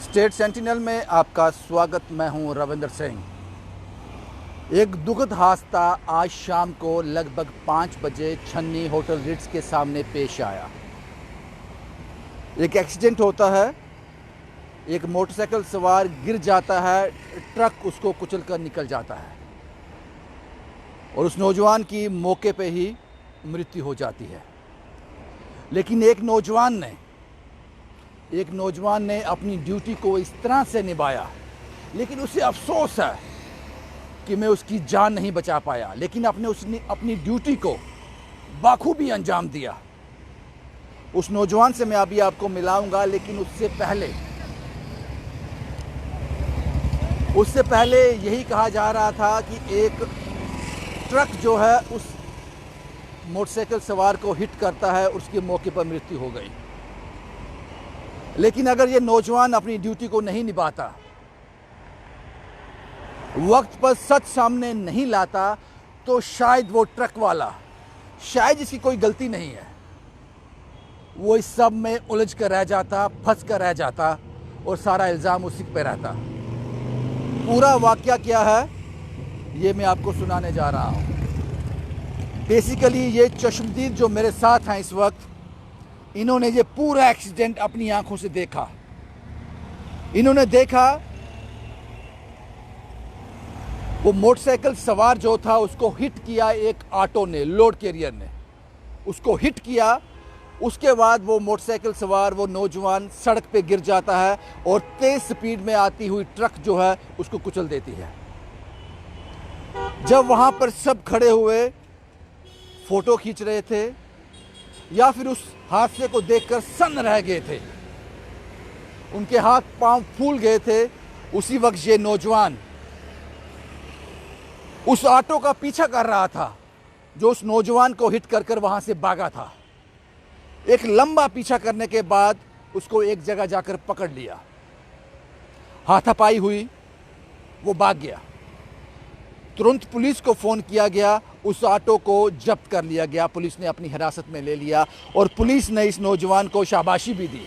State sentinel में आपका स्वागत। मैं हूं रविंद्र सिंह। एक दुखद हादसा आज शाम को लगभग 5 बजे छन्नी होटल रिट्स के सामने पेश आया। एक एक्सीडेंट होता है, एक मोटरसाइकिल सवार गिर जाता है, ट्रक उसको कुचल कर निकल जाता है और उस नौजवान की मौके पे ही मृत्यु हो जाती है। लेकिन एक नौजवान ने अपनी ड्यूटी को इस तरह से निभाया, लेकिन उसे अफसोस है कि मैं उसकी जान नहीं बचा पाया, लेकिन उसने अपनी ड्यूटी को बाखूबी अंजाम दिया। उस नौजवान से मैं अभी आपको मिलाऊंगा, लेकिन उससे पहले यही कहा जा रहा था कि एक ट्रक जो है उस मोटरसाइकिल सवार को हिट करता है, उसके मौके पर मृत्यु हो गई। लेकिन अगर ये नौजवान अपनी ड्यूटी को नहीं निभाता, वक्त पर सच सामने नहीं लाता, तो शायद वो ट्रक वाला, शायद इसकी कोई गलती नहीं है, वो इस सब में उलझ कर रह जाता, फंस कर रह जाता और सारा इल्ज़ाम उसी पे रहता। पूरा वाकया क्या है ये मैं आपको सुनाने जा रहा हूँ। बेसिकली ये चश्मदीद जो मेरे साथ हैं इस वक्त, इन्होंने ये पूरा एक्सीडेंट अपनी आंखों से देखा। इन्होंने देखा वो मोटरसाइकिल सवार जो था उसको हिट किया एक ऑटो ने, लोड कैरियर ने उसको हिट किया। उसके बाद वो मोटरसाइकिल सवार, वो नौजवान सड़क पे गिर जाता है और तेज स्पीड में आती हुई ट्रक जो है उसको कुचल देती है। जब वहां पर सब खड़े हुए फोटो खींच रहे थे या फिर उस हादसे को देखकर सन्न रह गए थे, उनके हाथ पांव फूल गए थे, उसी वक्त ये नौजवान उस ऑटो का पीछा कर रहा था जो उस नौजवान को हिट कर वहां से भागा था। एक लंबा पीछा करने के बाद उसको एक जगह जाकर पकड़ लिया, हाथापाई हुई, वो भाग गया। तुरंत पुलिस को फोन किया गया, उस ऑटो को जब्त कर लिया गया, पुलिस ने अपनी हिरासत में ले लिया और पुलिस ने इस नौजवान को शाबाशी भी दी।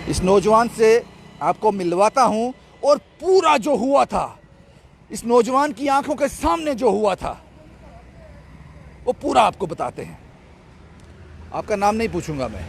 इस नौजवान से आपको मिलवाता हूं और पूरा जो हुआ था, इस नौजवान की आंखों के सामने जो हुआ था, वो पूरा आपको बताते हैं। आपका नाम नहीं पूछूंगा मैं,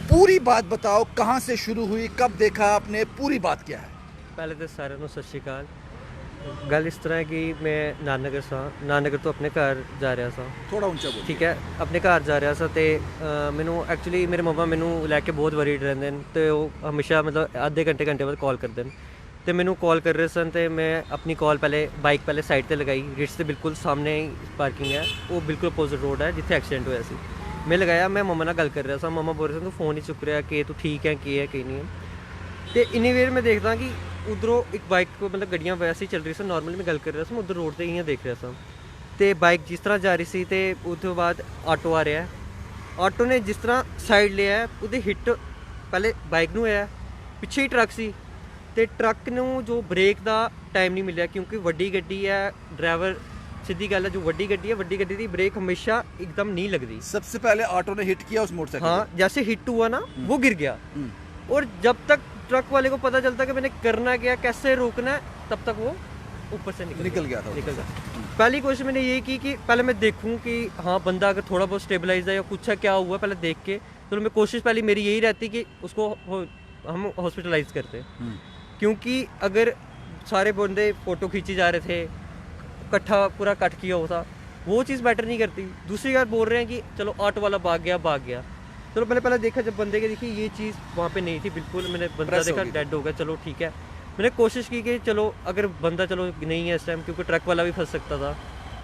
पूरी बात बताओ, कहां से शुरू हुई, कब देखा आपने, पूरी बात क्या है। ਪਹਿਲੇ ਤਾਂ ਸਾਰਿਆਂ ਨੂੰ ਸਤਿ ਸ਼੍ਰੀ ਅਕਾਲ। ਗੱਲ ਇਸ ਤਰ੍ਹਾਂ ਹੈ ਕਿ ਮੈਂ ਨਾਨਨਗਰ ਤੋਂ ਆਪਣੇ ਘਰ ਜਾ ਰਿਹਾ ਸਾਂ। ਥੋੜਾ ਉੱਚਾ ਬੋਲੋ। ਠੀਕ ਹੈ, ਆਪਣੇ ਘਰ ਜਾ ਰਿਹਾ ਸਾਂ ਤੇ ਮੈਨੂੰ ਐਕਚੁਅਲੀ ਮੇਰੇ ਮੰਮਾ ਮੈਨੂੰ ਲੈ ਕੇ ਬਹੁਤ ਵਰੀਡ ਰਹਿੰਦੇ ਨੇ ਤੇ ਉਹ ਹਮੇਸ਼ਾ ਮਤਲਬ ਅੱਧੇ ਘੰਟੇ ਬਾਅਦ ਕਾਲ ਕਰਦੇ ਨੇ ਤੇ ਮੈਨੂੰ ਕਾਲ ਕਰ ਰਹੇ ਸਨ ਤੇ ਮੈਂ ਆਪਣੀ ਕਾਲ ਬਾਈਕ ਪਹਿਲੇ ਸਾਈਡ ਤੇ ਲਗਾਈ। ਰਿਟਸ ਦੇ ਬਿਲਕੁਲ ਸਾਹਮਣੇ ਪਾਰਕਿੰਗ ਹੈ, ਉਹ ਬਿਲਕੁਲ ਅਪੋਜ਼ਿਟ ਰੋਡ ਹੈ ਜਿੱਥੇ ਐਕਸੀਡੈਂਟ ਹੋਇਆ ਸੀ। ਮੈਂ ਲਗਾਇਆ, ਮੈਂ ਮੰਮਾ ਨਾਲ ਗੱਲ ਕਰ ਰਿਹਾ ਸਾਂ। ਮੰਮਾ ਬੋਲ ਰਹੇ ਸਨ ਤੂੰ ਫੋਨ ਹੀ ਚੁੱਕ ਰਿਹਾ ਕਿ ਤੂੰ ਠੀਕ ਹੈ, ਕੀ ਹੈ ਕੀ ਨਹੀਂ ਹੈ। ਤੇ ਇੰਨੀ ਵੇਰ ਮੈਂ ਦੇਖਦਾ ਕਿ ਉਧਰੋਂ ਇੱਕ ਬਾਈਕ ਮਤਲਬ ਗੱਡੀਆਂ ਵੈਸੇ ਹੀ ਚੱਲ ਰਹੀ ਸੀ, ਨਾਰਮਲੀ ਮੈਂ ਗੱਲ ਕਰ ਰਿਹਾ ਸੀ, ਮੈਂ ਉਧਰ ਰੋਡ 'ਤੇ ਹੀ ਦੇਖ ਰਿਹਾ ਸਾਂ ਤੇ ਬਾਈਕ ਜਿਸ ਤਰ੍ਹਾਂ ਜਾ ਰਹੀ ਸੀ ਤੇ ਉਸ ਤੋਂ ਬਾਅਦ ਆਟੋ ਆ ਰਿਹਾ। ਆਟੋ ਨੇ ਜਿਸ ਤਰ੍ਹਾਂ ਸਾਈਡ ਲਿਆ, ਉਹਦੇ ਹਿੱਟ ਪਹਿਲੇ ਬਾਈਕ ਨੂੰ ਹੋਇਆ, ਪਿੱਛੇ ਹੀ ਟਰੱਕ ਸੀ ਤੇ ਟਰੱਕ ਨੂੰ ਜੋ ਬ੍ਰੇਕ ਦਾ ਟਾਈਮ ਨਹੀਂ ਮਿਲਿਆ ਕਿਉਂਕਿ ਵੱਡੀ ਗੱਡੀ ਹੈ। ਡਰਾਈਵਰ सीधी गल है, जो वड्डी गड्डी है, वड्डी गड्डी की ब्रेक हमेशा एकदम नहीं लगती। सबसे पहले ऑटो ने हिट किया उस मोटरसाइकिल। हाँ, जैसे हिट हुआ ना वो गिर गया और जब तक ट्रक वाले को पता चलता कि मैंने करना क्या, कैसे रोकना है, तब तक वो ऊपर से निकल गया था। पहली कोशिश मैंने ये की कि पहले मैं देखूं कि हाँ बंदा अगर थोड़ा बहुत स्टेबलाइज है या कुछ है, क्या हुआ, पहले देख के। तो मैं कोशिश पहले मेरी यही रहती कि उसको हम हॉस्पिटलाइज करते, क्योंकि अगर सारे बंदे फ़ोटो खींचे जा रहे थे, इकट्ठा पूरा कट किया होता, वो चीज़ मैटर नहीं करती। दूसरी बार बोल रहे हैं कि चलो ऑटो वाला भाग गया। चलो मैंने पहले देखा, जब बंदे के देखी ये चीज़ वहाँ पे नहीं थी बिल्कुल, मैंने बंदा देखा डेड हो गया, चलो ठीक है। मैंने कोशिश की कि चलो अगर बंदा चलो नहीं है इस टाइम, क्योंकि ट्रक वाला भी फंस सकता था,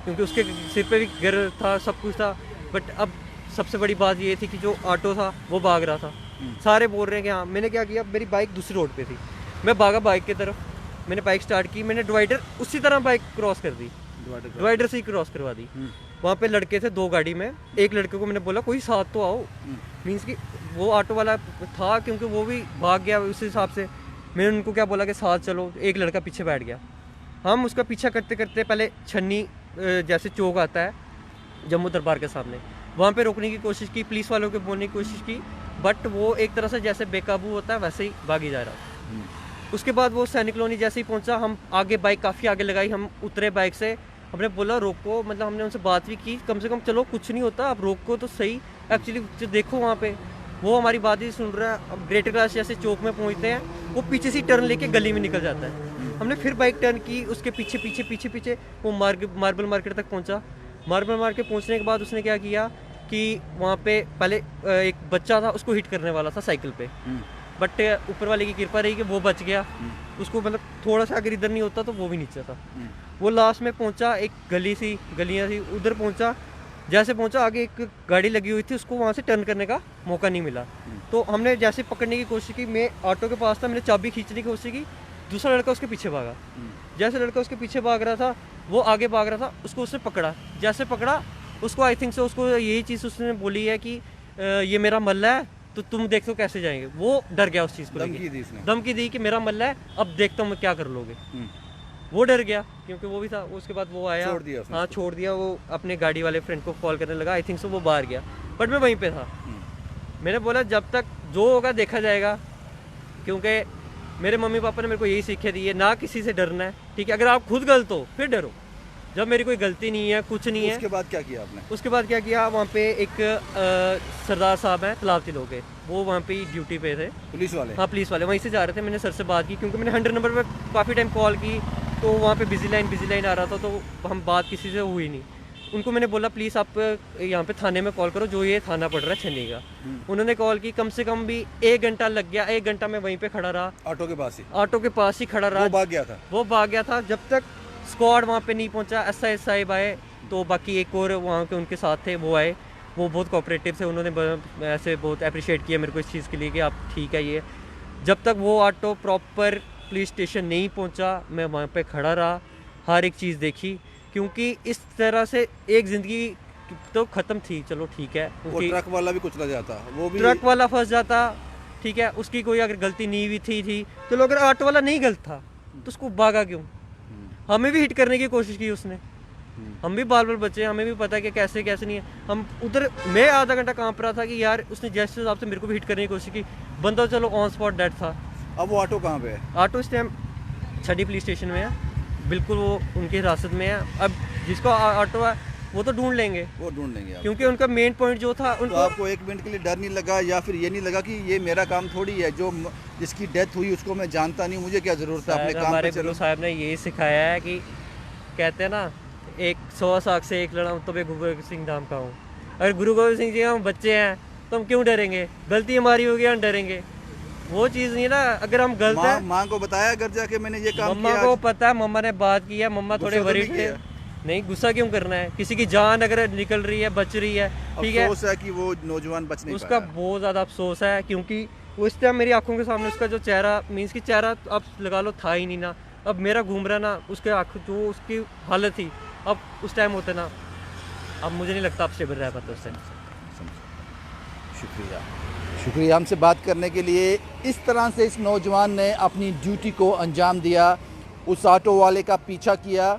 क्योंकि उसके सिर पे भी गिर था, सब कुछ था। बट अब सबसे बड़ी बात ये थी कि जो ऑटो था वो भाग रहा था। सारे बोल रहे हैं कि हाँ। मैंने क्या किया, मेरी बाइक दूसरी रोड पर थी, मैं भागा बाइक की तरफ, मैंने बाइक स्टार्ट की, मैंने डिवाइडर उसी तरह बाइक क्रॉस कर दी, डिवाइडर से ही क्रॉस करवा दी। वहाँ पे लड़के थे 2 गाड़ी में, एक लड़के को मैंने बोला कोई साथ तो आओ, मीन्स कि वो ऑटो वाला था क्योंकि वो भी भाग गया, उस हिसाब से मैंने उनको क्या बोला कि साथ चलो। एक लड़का पीछे बैठ गया, हम उसका पीछा करते करते पहले छन्नी जैसे चौक आता है जम्मू दरबार के सामने, वहाँ पे रोकने की कोशिश की, पुलिस वालों को बोलने की कोशिश की, बट वो एक तरह से जैसे बेकाबू होता है वैसे ही भागी जा रहा था। उसके बाद वो सैनिक कॉलोनी जैसे ही पहुंचा, हम आगे बाइक काफ़ी आगे लगाई, हम उतरे बाइक से, हमने बोला रोको, मतलब हमने उनसे बात भी की, कम से कम चलो कुछ नहीं होता, आप रोको तो सही, एक्चुअली जो देखो वहाँ पे। वो हमारी बात ही सुन रहा है। अब ग्रेटर कैलाश जैसे चौक में पहुँचते हैं, वो पीछे से टर्न लेके गली में निकल जाता है। हमने फिर बाइक टर्न की, उसके पीछे पीछे पीछे पीछे वो मार्बल मार्केट तक पहुँचा। मार्बल मार्केट पहुँचने के बाद उसने क्या किया कि वहाँ पे पहले एक बच्चा था, उसको हिट करने वाला था साइकिल पे, बट ऊपर वाले की कृपा रही कि वो बच गया। उसको मतलब थोड़ा सा अगर इधर नहीं होता तो वो भी नीचे था। वो लास्ट में पहुंचा, एक गलियां थी, उधर पहुंचा। जैसे पहुंचा, आगे एक गाड़ी लगी हुई थी, उसको वहाँ से टर्न करने का मौका नहीं मिला। तो हमने जैसे पकड़ने की कोशिश की, मैं ऑटो के पास था, मैंने चाबी खींचने की कोशिश की, दूसरा लड़का उसके पीछे भागा। जैसे लड़का उसके पीछे भाग रहा था, वो आगे भाग रहा था, उसको उसने पकड़ा। जैसे पकड़ा उसको, आई थिंक सो उसको यही चीज़ उसने बोली है कि ये मेरा मल्ला है, तो तुम देखते हो कैसे जाएंगे। वो डर गया उस चीज़ को लेकर, धमकी दी कि मेरा मल्ला है, अब देखता हूँ मैं क्या कर लोगे। वो डर गया क्योंकि वो भी था। उसके बाद वो आया, हाँ छोड़ दिया। वो अपने गाड़ी वाले फ्रेंड को कॉल करने लगा, आई थिंक सो वो बाहर गया, बट मैं वहीं पे था। मैंने बोला जब तक जो होगा देखा जाएगा, क्योंकि मेरे मम्मी पापा ने मेरे को यही सीखे दी है, ना किसी से डरना है, ठीक है। अगर आप खुद गलत हो फिर डरो, जब मेरी कोई गलती नहीं है, कुछ नहीं है। उसके बाद क्या किया आपने? उसके बाद क्या किया, वहाँ पे एक सरदार साहब हैं तलावती लोग के, वो वहाँ पे ड्यूटी पे थे, पुलिस वाले? हाँ पुलिस वाले, वहीं से जा रहे थे। मैंने सर से बात की, क्योंकि मैंने 100 नंबर पर काफ़ी टाइम कॉल की, तो वहाँ पे बिजी लाइन आ रहा था, तो हम बात किसी से हुई नहीं। उनको मैंने बोला प्लीज़ आप यहाँ पे थाने में कॉल करो, जो ये थाना पड़ रहा है छन्नी का। उन्होंने कॉल की, कम से कम भी 1 घंटा लग गया। 1 घंटा मैं वहीं पे खड़ा रहा, ऑटो के पास ही खड़ा रहा। वो भाग गया था? वो भाग गया था। जब तक स्क्वाड वहाँ पे नहीं पहुँचा, एसआई साहिब आए, तो बाकी एक और वहाँ के उनके साथ थे, वो आए। वो बहुत कोऑपरेटिव थे, उन्होंने ऐसे बहुत अप्रिशिएट किया मेरे को इस चीज़ के लिए कि आप ठीक है ये। जब तक वो ऑटो प्रॉपर पुलिस स्टेशन नहीं पहुँचा, मैं वहाँ पे खड़ा रहा, हर एक चीज़ देखी, क्योंकि इस तरह से एक ज़िंदगी तो ख़त्म थी। चलो ठीक है, वो ट्रक वाला भी कुचला जाता, वो भी ट्रक वाला फंस जाता, ठीक है, उसकी कोई अगर गलती नहीं हुई थी तो लोग, अगर ऑटो वाला नहीं गलत था तो उसको भागा क्यों? हमें भी हिट करने की कोशिश की उसने, हम भी बाल बच्चे, हमें भी पता है कि कैसे नहीं है। हम उधर, मैं आधा घंटा कांप रहा था कि यार उसने जैसे हिसाब से मेरे को भी हिट करने की कोशिश की, बंदा चलो ऑन स्पॉट डेड था। अब वो ऑटो कहाँ पे है? ऑटो इस टाइम छड़ी पुलिस स्टेशन में है, बिल्कुल वो उनकी हिरासत में है। अब जिसको ऑटो है वो तो ढूंढ लेंगे, क्योंकि उनका मेन पॉइंट जो था उनको। तो आपको 1 मिनट के लिए डर नहीं लगा, या फिर ये नहीं लगा कि ये मेरा काम थोड़ी है, जो जिसकी डेथ हुई उसको मैं जानता नहीं, मुझे क्या जरूरत है अपने काम पे? हमारे गुरु साहब ने यही सिखाया है कि कहते हैं ना, 100 साख से एक लड़ा तो मैं गुरु गोविंद सिंह नाम का हूँ। अगर गुरु गोविंद सिंह जी हम बच्चे हैं तो हम क्यों डरेंगे? गलती हमारी होगी, हम डरेंगे? वो चीज़ नहीं ना। अगर हम गलत है, माँ को बताया घर जाके मैंने ये काम किया? मम्मा को पता है, मम्मा ने बात की है, मम्मा थोड़े वरीड थे। नहीं, गुस्सा क्यों करना है? किसी की जान अगर निकल रही है, बच रही है, ठीक है, अफसोस है कि वो नौजवान बच नहीं उसका बहुत ज़्यादा अफसोस है, क्योंकि वो इस टाइम मेरी आंखों के सामने उसका जो चेहरा, मीन्स की चेहरा अब लगा लो था ही नहीं ना। अब मेरा घूम रहा ना, उसके आँख जो उसकी हालत थी, अब उस टाइम होते ना, अब मुझे नहीं लगता आप स्टेबल रह पाते उस टाइम। शुक्रिया हमसे बात करने के लिए। इस तरह से इस नौजवान ने अपनी ड्यूटी को अंजाम दिया, उस ऑटो वाले का पीछा किया,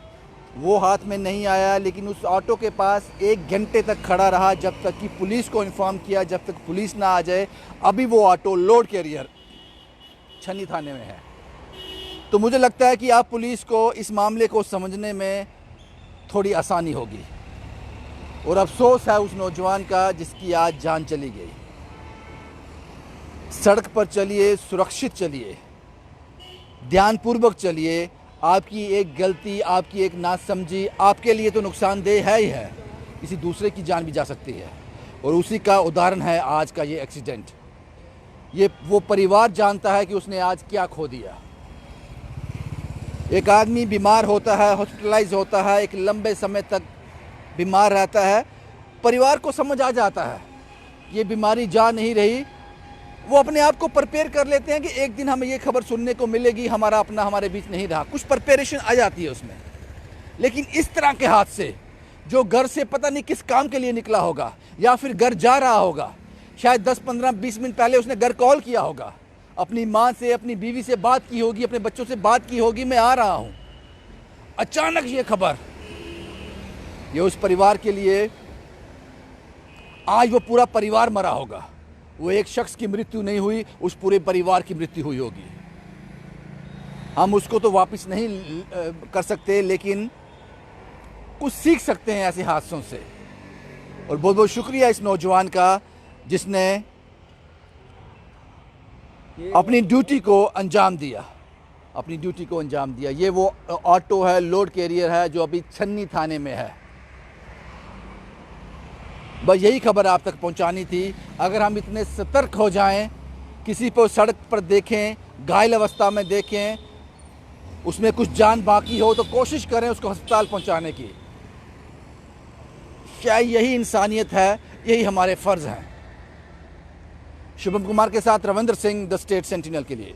वो हाथ में नहीं आया, लेकिन उस ऑटो के पास 1 घंटे तक खड़ा रहा, जब तक कि पुलिस को इन्फॉर्म किया, जब तक पुलिस ना आ जाए। अभी वो ऑटो लोड कैरियर छन्नी थाने में है। तो मुझे लगता है कि आप पुलिस को इस मामले को समझने में थोड़ी आसानी होगी, और अफसोस है उस नौजवान का जिसकी आज जान चली गई। सड़क पर चलिए, सुरक्षित चलिए, ध्यानपूर्वक चलिए। आपकी एक गलती, आपकी एक नासमझी आपके लिए तो नुकसानदेह है ही है, किसी दूसरे की जान भी जा सकती है, और उसी का उदाहरण है आज का ये एक्सीडेंट। ये वो परिवार जानता है कि उसने आज क्या खो दिया। एक आदमी बीमार होता है, हॉस्पिटलाइज होता है, एक लंबे समय तक बीमार रहता है, परिवार को समझ आ जाता है ये बीमारी जा नहीं रही, वो अपने आप को प्रिपेयर कर लेते हैं कि एक दिन हमें ये खबर सुनने को मिलेगी, हमारा अपना हमारे बीच नहीं रहा, कुछ प्रिपरेशन आ जाती है उसमें। लेकिन इस तरह के हादसे, जो घर से पता नहीं किस काम के लिए निकला होगा, या फिर घर जा रहा होगा, शायद 10, 15, 20 मिनट पहले उसने घर कॉल किया होगा, अपनी माँ से, अपनी बीवी से बात की होगी, अपने बच्चों से बात की होगी, मैं आ रहा हूँ, अचानक ये खबर, ये उस परिवार के लिए, आज वो पूरा परिवार मरा होगा, वो एक शख्स की मृत्यु नहीं हुई, उस पूरे परिवार की मृत्यु हुई होगी। हम उसको तो वापस नहीं कर सकते, लेकिन कुछ सीख सकते हैं ऐसे हादसों से। और बहुत बहुत शुक्रिया इस नौजवान का जिसने अपनी ड्यूटी को अंजाम दिया, अपनी ड्यूटी को अंजाम दिया। ये वो ऑटो है, लोड कैरियर है, जो अभी छन्नी थाने में है। बस यही खबर आप तक पहुंचानी थी। अगर हम इतने सतर्क हो जाएं, किसी को सड़क पर देखें, घायल अवस्था में देखें, उसमें कुछ जान बाकी हो, तो कोशिश करें उसको अस्पताल पहुंचाने की। क्या यही इंसानियत है? यही हमारे फ़र्ज़ हैं। शुभम कुमार के साथ Ravindra Singh, the state sentinel के लिए।